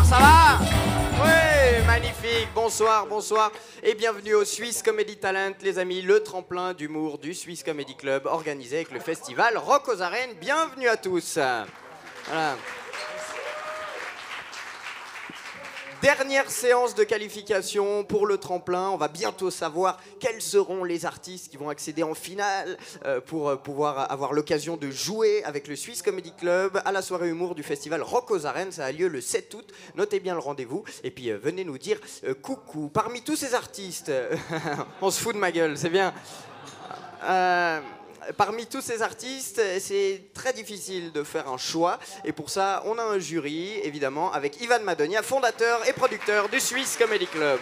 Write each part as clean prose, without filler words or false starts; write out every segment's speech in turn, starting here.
bonsoir, ça va? Oui, magnifique, bonsoir, bonsoir. Et bienvenue au Swiss Comedy Talent, les amis, le tremplin d'humour du Swiss Comedy Club, organisé avec le festival Rock aux Arènes. Bienvenue à tous. Voilà. Dernière séance de qualification pour le tremplin. On va bientôt savoir quels seront les artistes qui vont accéder en finale pour pouvoir avoir l'occasion de jouer avec le Swiss Comedy Club à la soirée humour du festival Rock aux Arènes. Ça a lieu le 7 août. Notez bien le rendez-vous. Et puis venez nous dire coucou. Parmi tous ces artistes, on se fout de ma gueule, c'est bien. Parmi tous ces artistes, c'est très difficile de faire un choix. Et pour ça, on a un jury, évidemment, avec Ivan Madonia, fondateur et producteur du Swiss Comedy Club.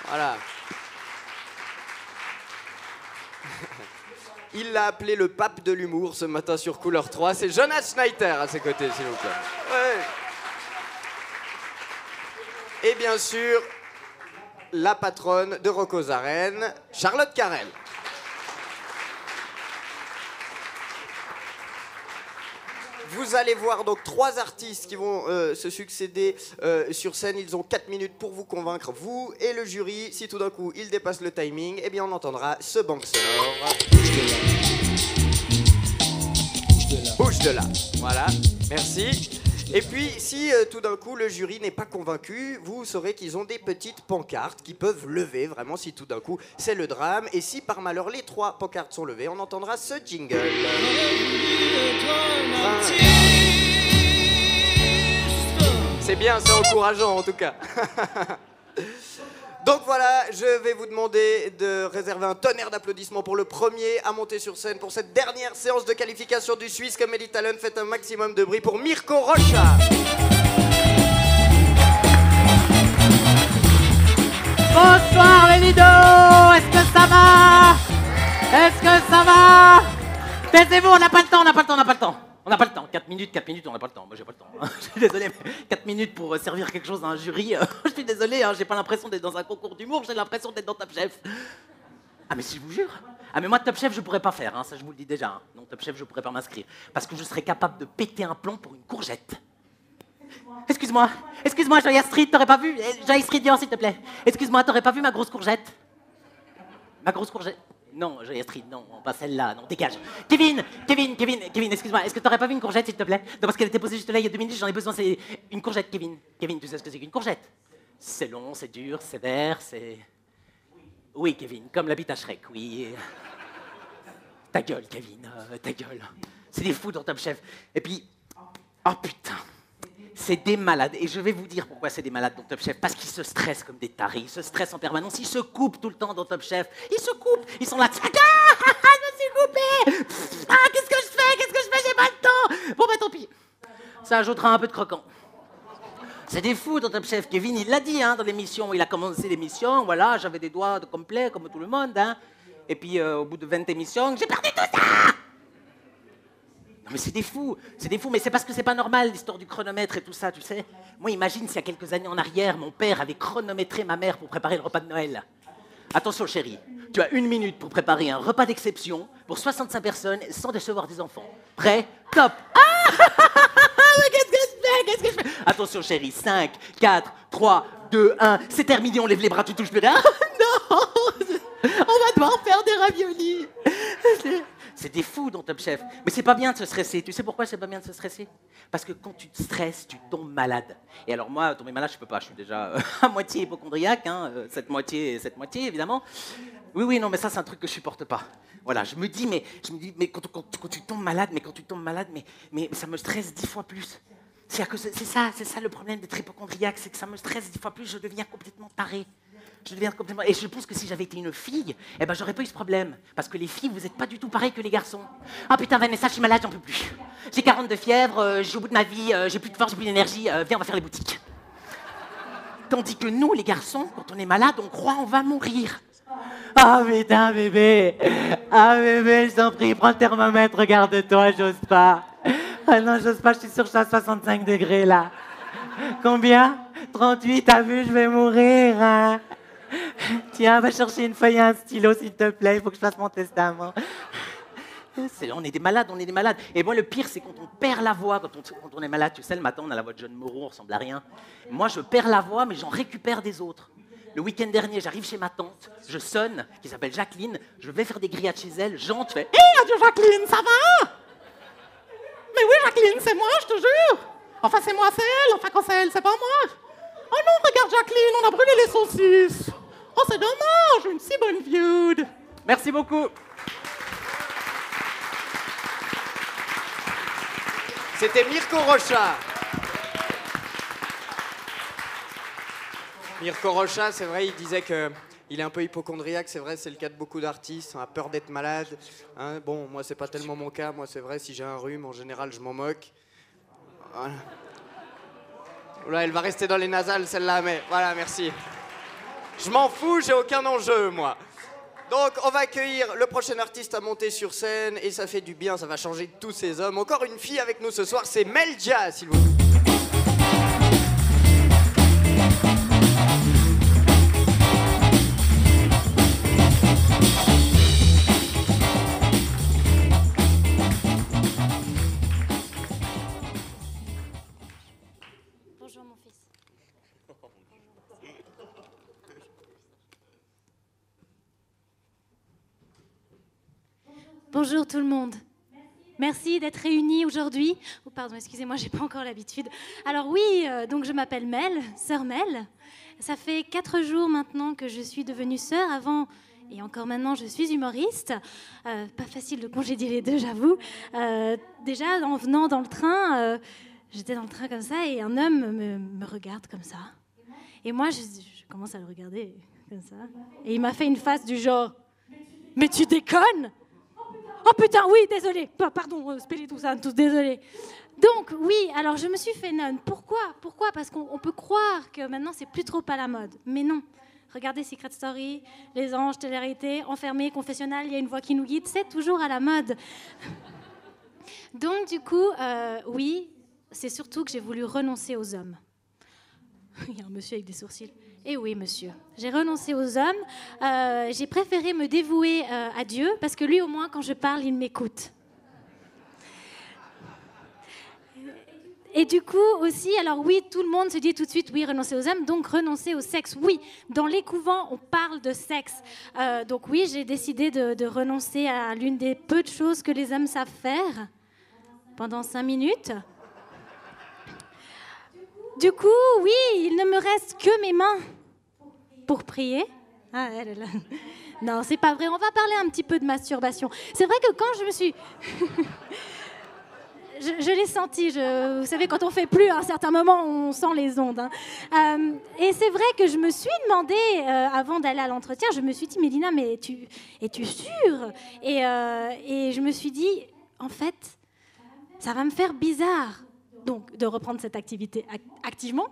Voilà. Il l'a appelé le pape de l'humour ce matin sur Couleur 3. C'est Jonas Schneider à ses côtés, s'il vous plaît. Ouais. Et bien sûr, la patronne de Rock aux Arènes, Charlotte Carrel. Vous allez voir donc 3 artistes qui vont se succéder sur scène. Ils ont 4 minutes pour vous convaincre, vous et le jury. Si tout d'un coup ils dépassent le timing, eh bien on entendra ce banc sonore. Bouge de là. Voilà, merci. Et puis, si tout d'un coup le jury n'est pas convaincu, vous saurez qu'ils ont des petites pancartes qui peuvent lever, vraiment, si tout d'un coup c'est le drame. Et si par malheur les 3 pancartes sont levées, on entendra ce jingle. C'est bien, c'est encourageant en tout cas. Donc voilà, je vais vous demander de réserver un tonnerre d'applaudissements pour le premier à monter sur scène pour cette dernière séance de qualification du Swiss Comedy Talent. Faites un maximum de bruit pour Mirko Rocha. Bonsoir les lidos, est-ce que ça va? Est-ce que ça va? Taisez-vous, on n'a pas le temps, on n'a pas le temps, on n'a pas le temps. On n'a pas le temps, 4 minutes, on n'a pas le temps. Moi j'ai pas le temps. Je suis désolé, mais 4 minutes pour servir quelque chose à un jury. Je suis désolé, j'ai pas l'impression d'être dans un concours d'humour, j'ai l'impression d'être dans Top Chef. Ah mais si je vous jure. Ah mais moi Top Chef je pourrais pas faire, ça je vous le dis déjà. Non, Top Chef je pourrais pas m'inscrire. Parce que je serais capable de péter un plomb pour une courgette. Excuse-moi, Joya Street, t'aurais pas vu? Joya Street, viens s'il te plaît. Excuse-moi, t'aurais pas vu ma grosse courgette? Ma grosse courgette? Non, Joya Street, non, pas celle-là, non, dégage. Kevin, excuse-moi, est-ce que t'aurais pas vu une courgette, s'il te plaît? Non, parce qu'elle était posée juste là il y a 2 minutes, j'en ai besoin, c'est une courgette, Kevin. Kevin, tu sais ce que c'est qu'une courgette? C'est long, c'est dur, c'est vert, c'est... Oui, Kevin, comme la bite à Shrek, oui. Ta gueule, Kevin, ta gueule. C'est des fous dans Top Chef. Et puis, oh putain, c'est des malades. Et je vais vous dire pourquoi c'est des malades dans Top Chef. Parce qu'ils se stressent comme des tarés. Ils se stressent en permanence. Ils se coupent tout le temps dans Top Chef. Ils se coupent. Ils sont là. Ah, je me suis coupé. Ah, qu'est-ce que je fais? J'ai pas le temps. Bon, bah tant pis. Ça ajoutera un peu de croquant. C'est des fous dans Top Chef. Kevin, il l'a dit dans l'émission. Il a commencé l'émission. Voilà, j'avais des doigts de complet comme tout le monde. Et puis, au bout de 20 émissions, j'ai perdu tout ça. Non mais c'est des fous, mais c'est parce que c'est pas normal l'histoire du chronomètre et tout ça, tu sais. Moi, imagine s'il y a quelques années en arrière, mon père avait chronométré ma mère pour préparer le repas de Noël. Attention chérie, tu as 1 minute pour préparer un repas d'exception pour 65 personnes sans décevoir des enfants. Prêt? Top! Ah mais qu'est-ce que je fais? Attention chérie, 5, 4, 3, 2, 1, c'est terminé, on lève les bras, tu touches plus rien. Non! On va devoir faire des raviolis. C'est des fous dans Top Chef. Mais c'est pas bien de se stresser. Tu sais pourquoi c'est pas bien de se stresser? Parce que quand tu te stresses, tu tombes malade. Et alors moi, tomber malade, je peux pas. Je suis déjà à moitié hypocondriaque, cette moitié, évidemment. Oui, non, mais ça, c'est un truc que je supporte pas. Voilà, je me dis, mais quand tu tombes malade, mais ça me stresse 10 fois plus. C'est ça le problème d'être hypocondriaque, c'est que ça me stresse 10 fois plus, je deviens complètement taré. Et je pense que si j'avais été une fille, eh ben j'aurais pas eu ce problème. Parce que les filles, vous êtes pas du tout pareil que les garçons. Ah putain, Vanessa, je suis malade, j'en peux plus. J'ai 40 de fièvre, je suis au bout de ma vie, j'ai plus de force, j'ai plus d'énergie, viens, on va faire les boutiques. Tandis que nous, les garçons, quand on est malade, on croit on va mourir. Ah putain, bébé, je t'en prie, prends le thermomètre, regarde-toi, j'ose pas. Ah non, j'ose pas, je suis sûr que je suis à 65 degrés là. Combien? 38, t'as vu, je vais mourir. Tiens, va chercher une feuille et un stylo, s'il te plaît. Il faut que je fasse mon testament. On est des malades, on est des malades. Et moi, le pire, c'est quand on perd la voix, quand on est malade. Tu sais, le matin, on a la voix de John Moreau, on ressemble à rien. Moi, je perds la voix, mais j'en récupère des autres. Le week-end dernier, j'arrive chez ma tante, je sonne, qui s'appelle Jacqueline, je vais faire des grillades chez elle, j'entre, fais « Hé, adieu Jacqueline, ça va ?» Mais oui, Jacqueline, c'est moi, je te jure. Enfin, c'est moi, c'est elle. Enfin, quand c'est elle, c'est pas moi. Oh non, regarde Jacqueline, on a brûlé les saucisses. Oh, c'est dommage, une si bonne viande. Merci beaucoup. C'était Mirko Rocha. Mirko Rocha, c'est vrai, il disait qu'il est un peu hypocondriaque, c'est vrai, c'est le cas de beaucoup d'artistes, on a peur d'être malade. Hein, bon, moi, c'est pas tellement mon cas, moi, c'est vrai, si j'ai un rhume, en général, je m'en moque. Voilà. Oula, elle va rester dans les nasales, celle-là, mais voilà, merci. Je m'en fous, j'ai aucun enjeu, moi. Donc, on va accueillir le prochain artiste à monter sur scène, et ça fait du bien, ça va changer tous ces hommes. Encore une fille avec nous ce soir, c'est Meldja, s'il vous plaît. Bonjour mon fils. Bonjour tout le monde. Merci d'être réunis aujourd'hui. Oh, pardon, excusez-moi, j'ai pas encore l'habitude. Alors oui, donc je m'appelle Mel, sœur Mel. Ça fait 4 jours maintenant que je suis devenue sœur. Avant et encore maintenant, je suis humoriste. Pas facile de congédier les deux, j'avoue. Déjà, en venant dans le train, j'étais dans le train comme ça et un homme me regarde comme ça. Et moi, je commence à le regarder comme ça. Et il m'a fait une face du genre « Mais tu déconnes !» Oh putain, oui, désolé. Pardon, spellez tout ça, tous désolé. Donc, oui, alors je me suis fait nonne. Pourquoi ? Parce qu'on peut croire que maintenant, c'est plus trop à la mode. Mais non. Regardez Secret Story, Les Anges, télé-réalité, Enfermé, Confessionnal, il y a une voix qui nous guide. C'est toujours à la mode. Donc, du coup, oui, c'est surtout que j'ai voulu renoncer aux hommes. Il y a un monsieur avec des sourcils. Eh oui, monsieur. J'ai renoncé aux hommes. J'ai préféré me dévouer à Dieu parce que lui, au moins, quand je parle, il m'écoute. Et du coup, aussi, alors oui, tout le monde se dit tout de suite, oui, renoncer aux hommes, donc renoncer au sexe. Oui, dans les couvents, on parle de sexe. Donc oui, j'ai décidé de renoncer à l'une des peu de choses que les hommes savent faire pendant 5 minutes. Du coup, oui, il ne me reste que mes mains pour prier. Ah, elle est là. Non, c'est pas vrai. On va parler un petit peu de masturbation. C'est vrai que quand je me suis... je l'ai senti. Vous savez, quand on fait plus, à un certain moment, on sent les ondes. Hein. Et c'est vrai que je me suis demandé, avant d'aller à l'entretien, je me suis dit, Mélina, mais es-tu sûre ? Et je me suis dit, en fait, ça va me faire bizarre. Donc, de reprendre cette activité activement,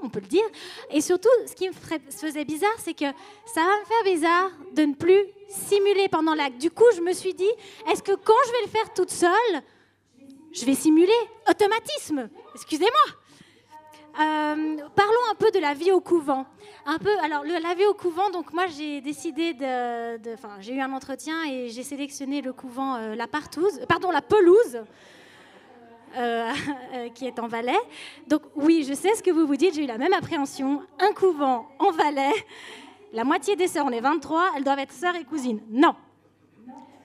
on peut le dire. Et surtout, ce qui me faisait bizarre, c'est que ça va me faire bizarre de ne plus simuler pendant l'acte. Du coup, je me suis dit, est-ce que quand je vais le faire toute seule, je vais simuler ? Automatisme, excusez-moi. Parlons un peu de la vie au couvent. Alors, la vie au couvent, donc moi, j'ai décidé j'ai eu un entretien et j'ai sélectionné le couvent La Pelouse. Qui est en Valais. Donc oui, je sais ce que vous vous dites, j'ai eu la même appréhension. Un couvent en Valais, la moitié des sœurs, on est 23, elles doivent être sœurs et cousines. Non.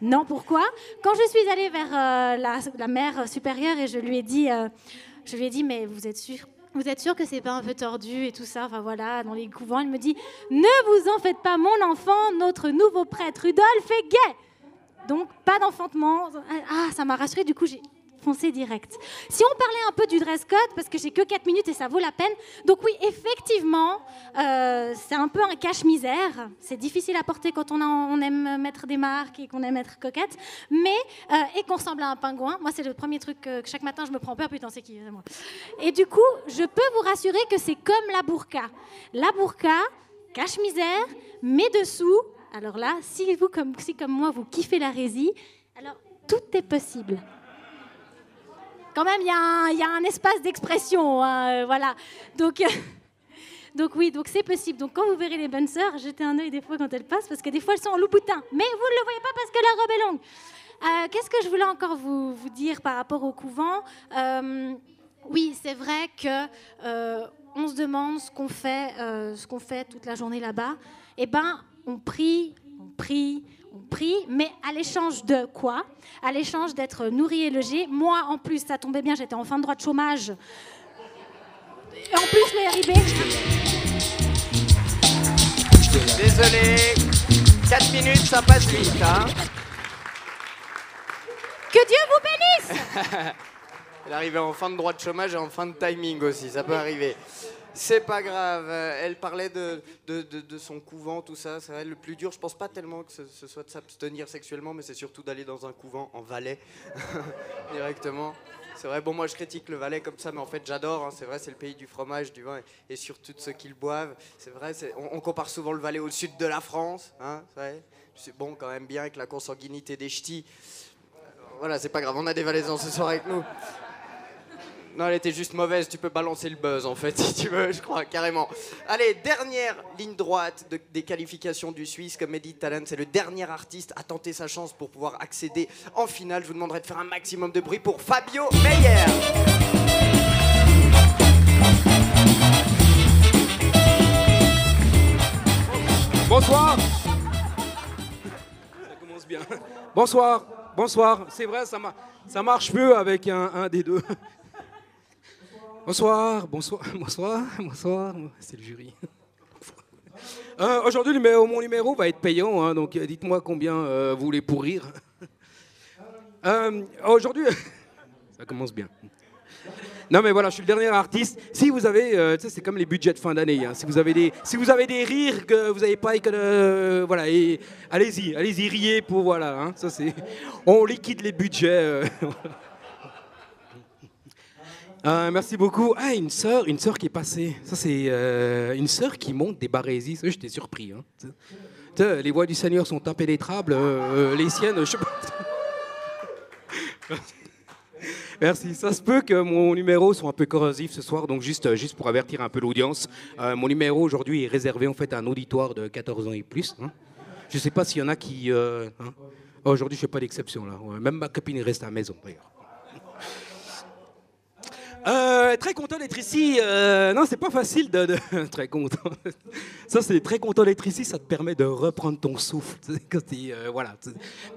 Non, pourquoi ? Quand je suis allée vers la mère supérieure et je lui ai dit, mais vous êtes sûre que c'est pas un peu tordu et tout ça, enfin voilà, dans les couvents, elle me dit, ne vous en faites pas mon enfant, notre nouveau prêtre Rudolf est gay. Donc pas d'enfantement. Ah, ça m'a rassurée, du coup j'ai foncé direct. Si on parlait un peu du dress code, parce que j'ai que 4 minutes et ça vaut la peine, donc oui, effectivement, c'est un peu un cache-misère. C'est difficile à porter quand on aime mettre des marques et qu'on aime être coquette, mais, et qu'on ressemble à un pingouin. Moi, c'est le premier truc que chaque matin, je me prends peur. Putain, c'est qui ? C'est moi. Et du coup, je peux vous rassurer que c'est comme la burqa. La burqa, cache-misère, mais dessous, alors là, si comme moi, vous kiffez la résie, alors tout est possible. Quand même, il y a un espace d'expression, hein, voilà. Donc oui, donc c'est possible. Donc quand vous verrez les bonnes sœurs, jetez un œil des fois quand elles passent, parce que des fois elles sont en louboutin. Mais vous ne le voyez pas parce que la robe est longue. Qu'est-ce que je voulais encore vous dire par rapport au couvent? Oui, c'est vrai que on se demande ce qu'on fait toute la journée là-bas. Eh ben, on prie, mais à l'échange de quoi? À l'échange d'être nourri et logé. Moi, en plus, ça tombait bien, j'étais en fin de droit de chômage. Et en plus, le RIB. Désolé, 4 minutes, ça passe vite, hein. Que Dieu vous bénisse. Elle arrivait en fin de droit de chômage et en fin de timing aussi, ça peut arriver. C'est pas grave, elle parlait de son couvent, tout ça. C'est vrai, le plus dur, je pense pas tellement que ce soit de s'abstenir sexuellement, mais c'est surtout d'aller dans un couvent en Valais, directement. C'est vrai, bon, moi je critique le Valais comme ça, mais en fait j'adore, hein, c'est vrai, c'est le pays du fromage, du vin et surtout de ceux qui le boivent. C'est vrai, on compare souvent le Valais au sud de la France, hein, c'est bon quand même bien avec la consanguinité des ch'tis. Voilà, c'est pas grave, on a des Valaisans ce soir avec nous. Non, elle était juste mauvaise, tu peux balancer le buzz en fait, si tu veux, je crois, carrément. Allez, dernière ligne droite des qualifications du Suisse comme Made in Talent. C'est le dernier artiste à tenter sa chance pour pouvoir accéder en finale. Je vous demanderai de faire un maximum de bruit pour Fabio Meyer. Bonsoir. Ça commence bien. Bonsoir. C'est vrai, ça marche mieux avec un des deux. Bonsoir. C'est le jury. Aujourd'hui, mon numéro va être payant, hein, donc dites-moi combien vous voulez pourrir. Aujourd'hui, ça commence bien. Non mais voilà, je suis le dernier artiste. Si vous avez, tu sais, c'est comme les budgets de fin d'année. Hein. Si vous avez des rires que vous n'avez pas, voilà, et allez-y, riez pour voilà. Hein, ça c'est, on liquide les budgets. Merci beaucoup. Ah, une sœur qui est passée. Ça c'est une sœur qui monte des barésies. Ça, j'étais surpris. Hein. Les voix du Seigneur sont impénétrables. Les siennes, je sais pas. Merci. Ça se peut que mon numéro soit un peu corrosif ce soir, donc juste pour avertir un peu l'audience. Mon numéro aujourd'hui est réservé en fait à un auditoire de 14 ans et plus. Hein. Je ne sais pas s'il y en a qui... hein. Aujourd'hui, je ne fais pas d'exception là. Même ma copine reste à la maison d'ailleurs. Très content d'être ici. Non, c'est pas facile de... Très content. Ça, c'est très content d'être ici. Ça te permet de reprendre ton souffle. Voilà.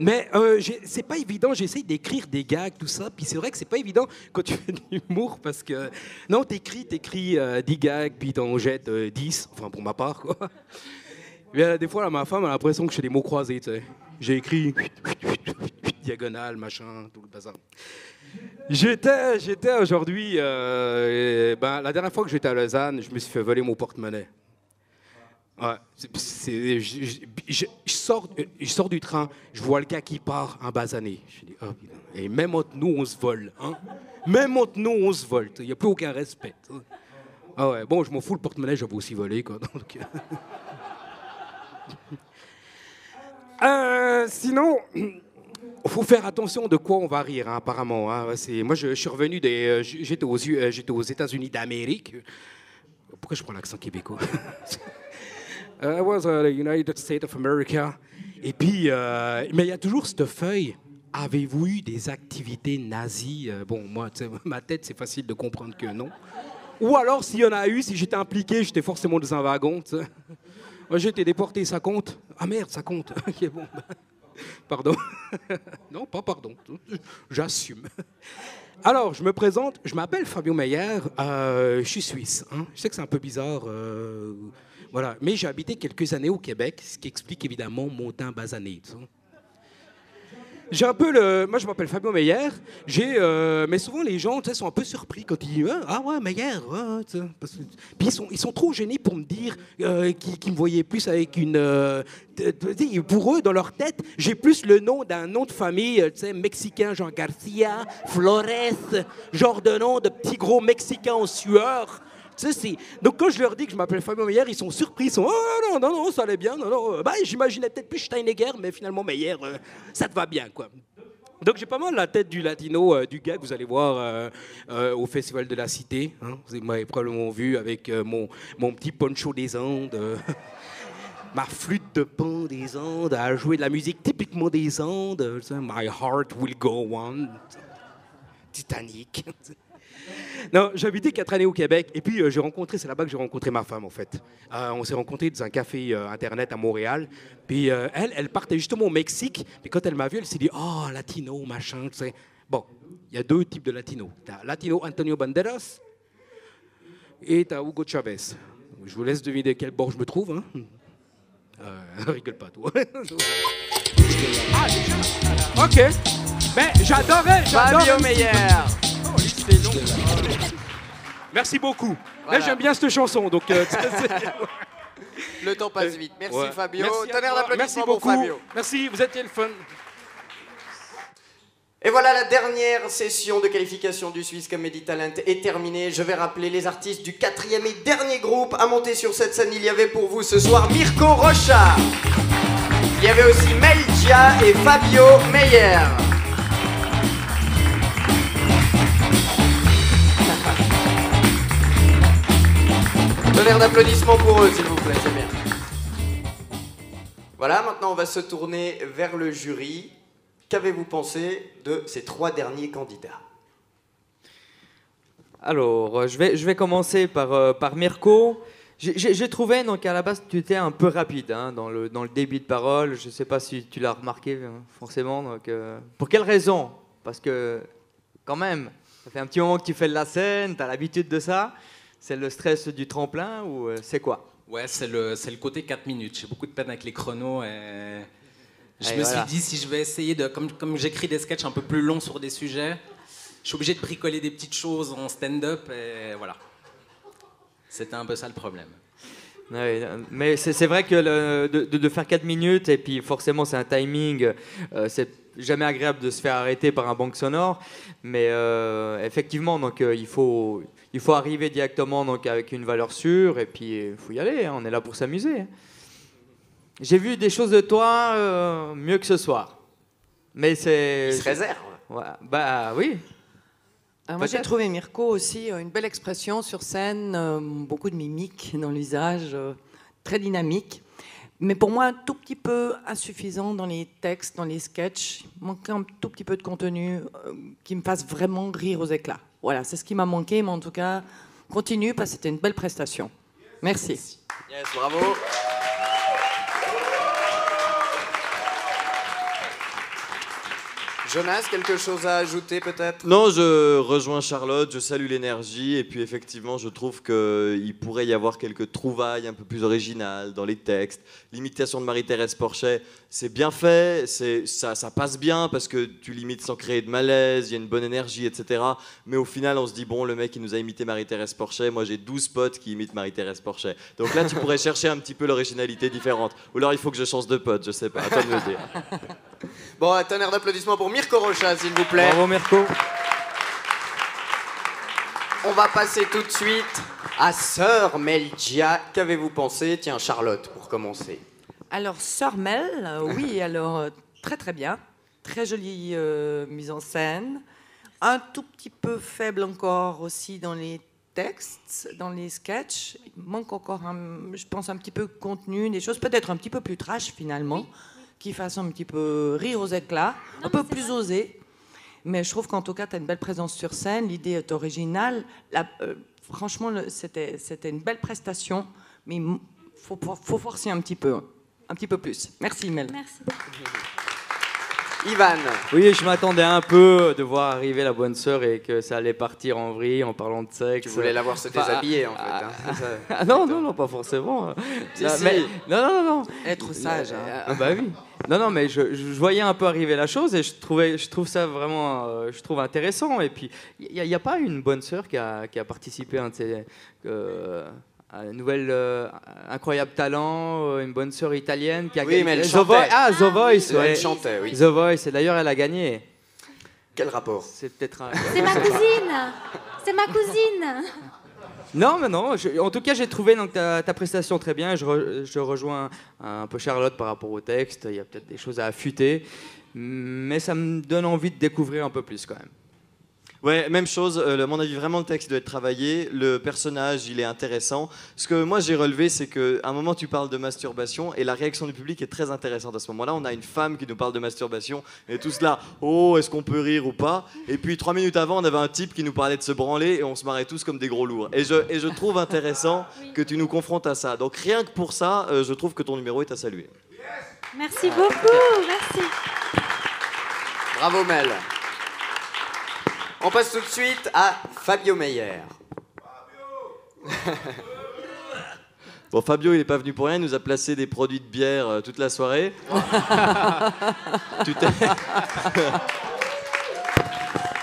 Mais c'est pas évident. J'essaye d'écrire des gags, tout ça. Puis c'est vrai que c'est pas évident quand tu fais de l'humour parce que non, t'écris 10 gags, puis t'en jettes 10. Enfin, pour ma part, quoi. Mais, des fois, là, ma femme a l'impression que je fais des mots croisés. Tu sais. J'ai écrit diagonale, machin, tout le bazar. J'étais aujourd'hui, la dernière fois que j'étais à Lausanne, je me suis fait voler mon porte-monnaie. Ouais, je sors du train, je vois le gars qui part en basané. Je dis, oh, et même entre nous, on se vole. Hein? Même entre nous, on se vole. Il n'y a plus aucun respect. Ah ouais, bon, je m'en fous, le porte-monnaie, j'avais aussi volé. Quoi, donc, sinon... Il faut faire attention de quoi on va rire, hein, apparemment. Hein. Moi, je suis revenu j'étais aux États-Unis d'Amérique. Pourquoi je prends l'accent québécois? I was the United States of America. Et puis, mais il y a toujours cette feuille. Avez-vous eu des activités nazies? Bon, moi, ma tête, c'est facile de comprendre que non. Ou alors, s'il y en a eu, si j'étais impliqué, j'étais forcément dans un wagon. Moi, j'ai été déporté, ça compte? Ah merde, ça compte. Ok, bon. Pardon. Non, pas pardon. J'assume. Alors, je me présente. Je m'appelle Fabio Meyer. Je suis suisse. Hein. Je sais que c'est un peu bizarre. Voilà. Mais j'ai habité quelques années au Québec, ce qui explique évidemment mon teint basané. J'ai un peu Moi, je m'appelle Fabio Meyer. Mais souvent, les gens sont un peu surpris quand ils disent « Ah ouais, Meyer Puis ils sont trop gênés pour me dire qu'ils me voyaient plus avec une... pour eux, dans leur tête, j'ai plus le nom d'un nom de famille mexicain, genre Garcia, Flores, genre de nom de petit gros Mexicain en sueur. Donc quand je leur dis que je m'appelle Fabio Meyer, ils sont surpris, ils sont oh non, ça allait bien, non. Bah, j'imaginais peut-être plus Steinegger, mais finalement Meyer, ça te va bien, quoi. Donc j'ai pas mal la tête du latino, du gars que vous allez voir au Festival de la Cité. Hein. Vous m'avez probablement vu avec mon petit poncho des Andes. ma flûte de pan des Andes à jouer de la musique typiquement des Andes. My heart will go on. Titanic. Non, j'ai habité 4 années au Québec et puis c'est là-bas que j'ai rencontré ma femme en fait. On s'est rencontrés dans un café internet à Montréal. Puis elle partait justement au Mexique. Puis quand elle m'a vu, elle s'est dit « Oh, latino, machin, tu sais. » Bon, il y a 2 types de latino. T'as latino Antonio Banderas et t'as Hugo Chavez. Je vous laisse deviner quel bord je me trouve. Hein. Rigole pas, toi. Ah, déjà. OK. Mais j'adorais. Fabio Meyer. Oh, c'est long. Merci beaucoup. Voilà. Là, j'aime bien cette chanson, donc... Le temps passe vite. Merci Ouais. Fabio. Merci à Tonnerre toi. d'applaudissements Merci pour beaucoup. Fabio. Merci, vous étiez le fun. Et voilà, la dernière session de qualification du Swiss Comedy Talent est terminée. Je vais rappeler les artistes du 4e et dernier groupe à monter sur cette scène. Il y avait pour vous ce soir Mirko Rocha. Il y avait aussi Melgia et Fabio Meyer. Tonnerre d'applaudissements pour eux, s'il vous plaît, c'est bien. Voilà, maintenant on va se tourner vers le jury. Qu'avez-vous pensé de ces 3 derniers candidats? Alors, je vais commencer par Mirko. J'ai trouvé, donc à la base, tu étais un peu rapide hein, dans le débit de parole. Je ne sais pas si tu l'as remarqué, forcément. Donc, pour quelle raison? Parce que, quand même, ça fait un petit moment que tu fais de la scène, tu as l'habitude de ça. C'est le stress du tremplin ou c'est quoi? Ouais, c'est le côté 4 minutes. J'ai beaucoup de peine avec les chronos et je me voilà. suis dit si je vais essayer de... Comme j'écris des sketchs un peu plus longs sur des sujets, je suis obligé de bricoler des petites choses en stand-up et voilà. C'était un peu ça le problème. Ouais, mais c'est vrai que de faire 4 minutes, et puis forcément c'est un timing, c'est jamais agréable de se faire arrêter par un banc sonore, mais effectivement donc, il faut arriver directement donc, avec une valeur sûre, et puis il faut y aller, hein, on est là pour s'amuser. Hein. J'ai vu des choses de toi mieux que ce soir, mais c'est... Il se réserve. Ouais, bah oui. Alors moi j'ai Peut-être. trouvé Mirko aussi une belle expression sur scène, beaucoup de mimiques dans le visage, très dynamique. Mais pour moi un tout petit peu insuffisant dans les textes, dans les sketchs. Il manquait un tout petit peu de contenu qui me fasse vraiment rire aux éclats. Voilà, c'est ce qui m'a manqué, mais en tout cas, continue parce que c'était une belle prestation. Merci. Yes, bravo. Jonas, quelque chose à ajouter peut-être? Non, je rejoins Charlotte, je salue l'énergie et puis effectivement je trouve qu'il pourrait y avoir quelques trouvailles un peu plus originales dans les textes. L'imitation de Marie-Thérèse Porchet, c'est bien fait, ça passe bien parce que tu limites sans créer de malaise, il y a une bonne énergie, etc. Mais au final on se dit bon, le mec il nous a imité Marie-Thérèse Porchet, moi j'ai 12 potes qui imitent Marie-Thérèse Porchet. Donc là tu pourrais chercher un petit peu l'originalité différente. Ou alors il faut que je change de pote, je sais pas, à toi de me dire. Bon, un tonnerre d'applaudissements pour Mirko Rocha, s'il vous plaît. Bravo Mirko. On va passer tout de suite à Sœur Melgia. Qu'avez-vous pensé? Tiens, Charlotte, pour commencer. Alors, Sœur Mel, oui, alors très très bien. Très jolie mise en scène. Un tout petit peu faible encore aussi dans les textes, dans les sketchs. Il manque encore, je pense, un petit peu de contenu, des choses peut-être un petit peu plus trash finalement, qui fassent un petit peu rire aux éclats, un peu plus osé. Mais je trouve qu'en tout cas, tu as une belle présence sur scène, l'idée est originale. Franchement, c'était une belle prestation, mais il faut forcer un petit peu plus. Merci Mel. Merci. Ivan. Oui, je m'attendais un peu de voir arriver la bonne sœur et que ça allait partir en vrille en parlant de sexe. Tu voulais la voir se déshabiller, en fait. Ah non, pas forcément. Si, Non, si. mais- non. Être sage. Hein. Ah bah oui. Non, mais je voyais un peu arriver la chose et je trouve ça vraiment, je trouve intéressant. Et puis, il n'y a pas une bonne sœur qui a participé à un de ces, un nouvel incroyable talent, une bonne sœur italienne qui a Oui, gagné. mais elle The chantait. Voice. Ah, The Voice. Elle ouais. chantait, oui. The Voice. Et d'ailleurs, elle a gagné. Quel rapport? C'est peut-être un. C'est ma cousine. C'est ma cousine. Non, mais non. En tout cas, j'ai trouvé donc, ta prestation très bien. Je rejoins un peu Charlotte par rapport au texte. Il y a peut-être des choses à affûter. Mais ça me donne envie de découvrir un peu plus quand même. Ouais, même chose. À mon avis, vraiment, le texte doit être travaillé. Le personnage, il est intéressant. Ce que moi, j'ai relevé, c'est qu'à un moment, tu parles de masturbation et la réaction du public est très intéressante. À ce moment-là, on a une femme qui nous parle de masturbation et tout cela, oh, est-ce qu'on peut rire ou pas? Et puis, 3 minutes avant, on avait un type qui nous parlait de se branler et on se marrait tous comme des gros lourds. Et je trouve intéressant que tu nous confrontes à ça. Donc, rien que pour ça, je trouve que ton numéro est à saluer. Merci beaucoup, merci. Bravo Mel. On passe tout de suite à Fabio Meyer. Bon, Fabio, il n'est pas venu pour rien, il nous a placé des produits de bière toute la soirée.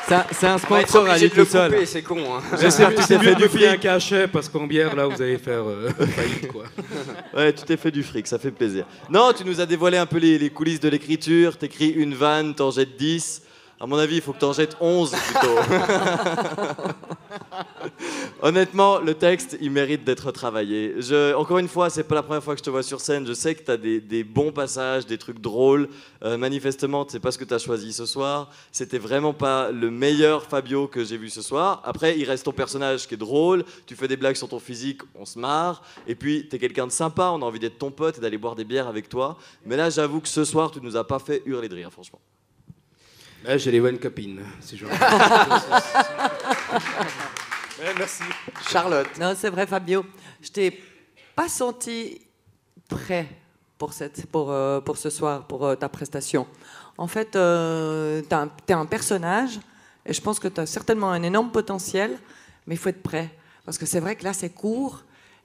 C'est un On va être sponsor à obligé lui de le tout seul. couper, c'est con. Hein. Je sais que tu t'es fait du un fric. cachet parce qu'en bière, là, vous allez faire faillite, quoi. Ouais, tu t'es fait du fric, ça fait plaisir. Non, tu nous as dévoilé un peu les coulisses de l'écriture. T'écris une vanne, t'en jettes 10. À mon avis, il faut que t'en jettes 11 plutôt. Honnêtement, le texte, il mérite d'être travaillé. Encore une fois, c'est pas la première fois que je te vois sur scène. Je sais que t'as des bons passages, des trucs drôles. Manifestement, c'est pas ce que t'as choisi ce soir. C'était vraiment pas le meilleur Fabio que j'ai vu ce soir. Après, il reste ton personnage qui est drôle. Tu fais des blagues sur ton physique, on se marre. Et puis, t'es quelqu'un de sympa. On a envie d'être ton pote et d'aller boire des bières avec toi. Mais là, j'avoue que ce soir, tu nous as pas fait hurler de rire, franchement. Là, j'ai les bonnes copines. Si je... Merci. Charlotte. Non, c'est vrai, Fabio. Je t'ai pas senti prêt pour ce soir, pour ta prestation. En fait, t'es un personnage et je pense que tu as certainement un énorme potentiel, mais il faut être prêt. Parce que c'est vrai que là, c'est court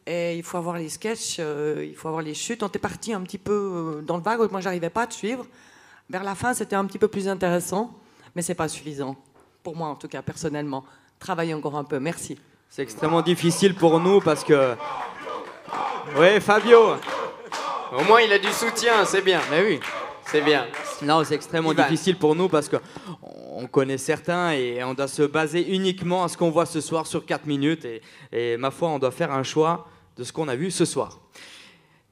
et il faut avoir les sketchs, il faut avoir les chutes. On t'est parti un petit peu dans le vague, moi, j'arrivais pas à te suivre. Vers la fin, c'était un petit peu plus intéressant, mais c'est pas suffisant. Pour moi, en tout cas, personnellement. Travaillez encore un peu. Merci. C'est extrêmement difficile pour nous parce que... Oui, Fabio. Au moins, il a du soutien, c'est bien. Mais oui. C'est bien. Non, c'est extrêmement difficile pour nous parce qu'on connaît certains et on doit se baser uniquement à ce qu'on voit ce soir sur 4 minutes. Et ma foi, on doit faire un choix de ce qu'on a vu ce soir.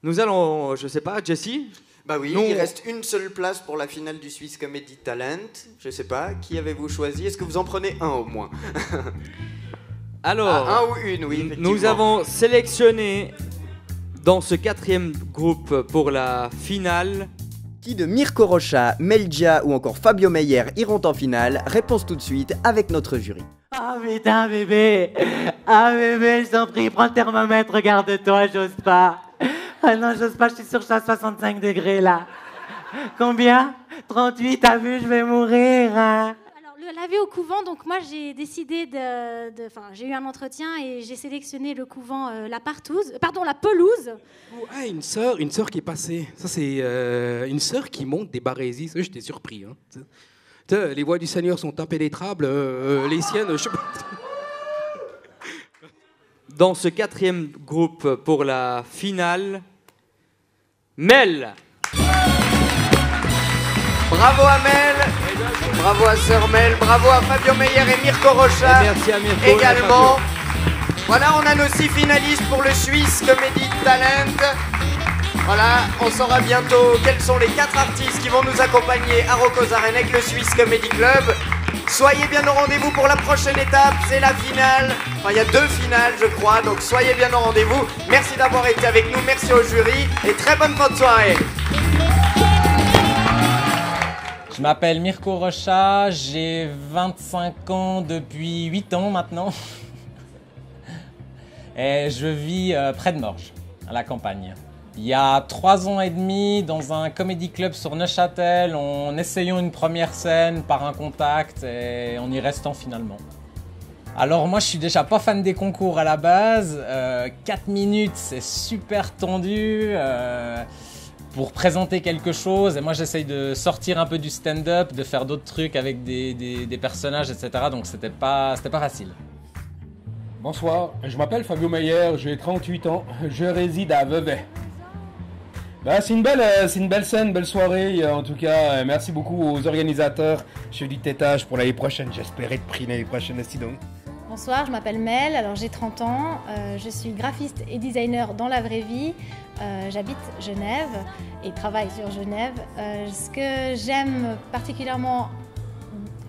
Nous allons, je sais pas, Jessie? Bah oui, Nous, il reste une seule place pour la finale du Swiss Comedy Talent. Je sais pas, qui avez-vous choisi? Est-ce que vous en prenez un au moins? Alors, un ou une, oui, effectivement. nous avons sélectionné dans ce 4e groupe pour la finale. Qui de Mirko Rocha, Melgia ou encore Fabio Meyer iront en finale? Réponse tout de suite avec notre jury. Ah putain bébé, je t'en prie, prends le thermomètre, regarde-toi, j'ose pas. Ah non, j'ose pas, je suis sur 65 degrés là. Combien? 38, t'as vu, je vais mourir. Hein. Alors, le laver au couvent, donc moi j'ai décidé j'ai eu un entretien et j'ai sélectionné le couvent la pelouse. Ah, une sœur qui est passée. Ça, c'est une sœur qui monte des barésies. Ça, j'étais surpris. Hein. Les voies du Seigneur sont impénétrables. Les siennes, je sais pas. Dans ce 4e groupe pour la finale, Mel. Bravo à Mel, bravo à Sœur Mel, bravo à Fabio Meyer et Mirko Rocha. Et merci à Mirko également. Voilà, on a nos 6 finalistes pour le Swiss Comedy Talent. Voilà, on saura bientôt quels sont les 4 artistes qui vont nous accompagner à Rocco's Arena avec le Swiss Comedy Club. Soyez bien au rendez-vous pour la prochaine étape, c'est la finale. Enfin, il y a 2 finales, je crois, donc soyez bien au rendez-vous. Merci d'avoir été avec nous, merci au jury et très bonne fin de soirée. Je m'appelle Mirko Rocha, j'ai 25 ans depuis 8 ans maintenant. Et je vis près de Morges, à la campagne. Il y a 3 ans et demi, dans un comédie club sur Neuchâtel, en essayant une première scène par un contact et en y restant finalement. Alors moi je suis déjà pas fan des concours à la base, 4 minutes c'est super tendu pour présenter quelque chose et moi j'essaye de sortir un peu du stand-up, de faire d'autres trucs avec des personnages etc. Donc c'était pas facile. Bonsoir, je m'appelle Fabio Meyer, j'ai 38 ans, je réside à Vevey. C'est une belle scène, belle soirée. En tout cas, merci beaucoup aux organisateurs. Je dis tétage pour l'année prochaine. J'espère être pris l'année prochaine aussi donc. Bonsoir, je m'appelle Mel, alors j'ai 30 ans. Je suis graphiste et designer dans la vraie vie. J'habite Genève et travaille sur Genève. Ce que j'aime particulièrement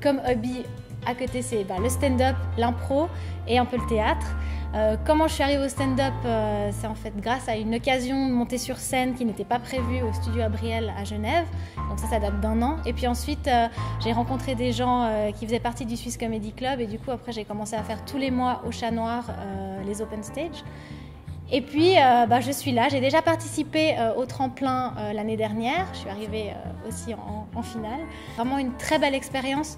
comme hobby À côté, c'est le stand-up, l'impro et un peu le théâtre. Comment je suis arrivée au stand-up, c'est en fait grâce à une occasion de monter sur scène qui n'était pas prévue au studio Abriel à Genève. Donc ça date d'1 an. Et puis ensuite, j'ai rencontré des gens qui faisaient partie du Swiss Comedy Club. Et du coup, après, j'ai commencé à faire tous les mois au Chat Noir les open stage. Et puis, je suis là. J'ai déjà participé au tremplin l'année dernière. Je suis arrivée aussi en finale. Vraiment une très belle expérience.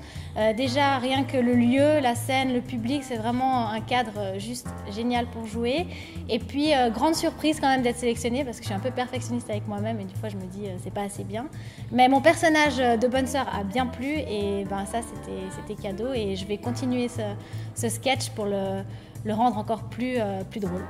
Déjà, rien que le lieu, la scène, le public, c'est vraiment un cadre juste génial pour jouer. Et puis, grande surprise quand même d'être sélectionnée parce que je suis un peu perfectionniste avec moi-même et du coup, je me dis c'est pas assez bien. Mais mon personnage de bonne sœur a bien plu et ça, c'était cadeau. Et je vais continuer ce sketch pour le rendre encore plus drôle.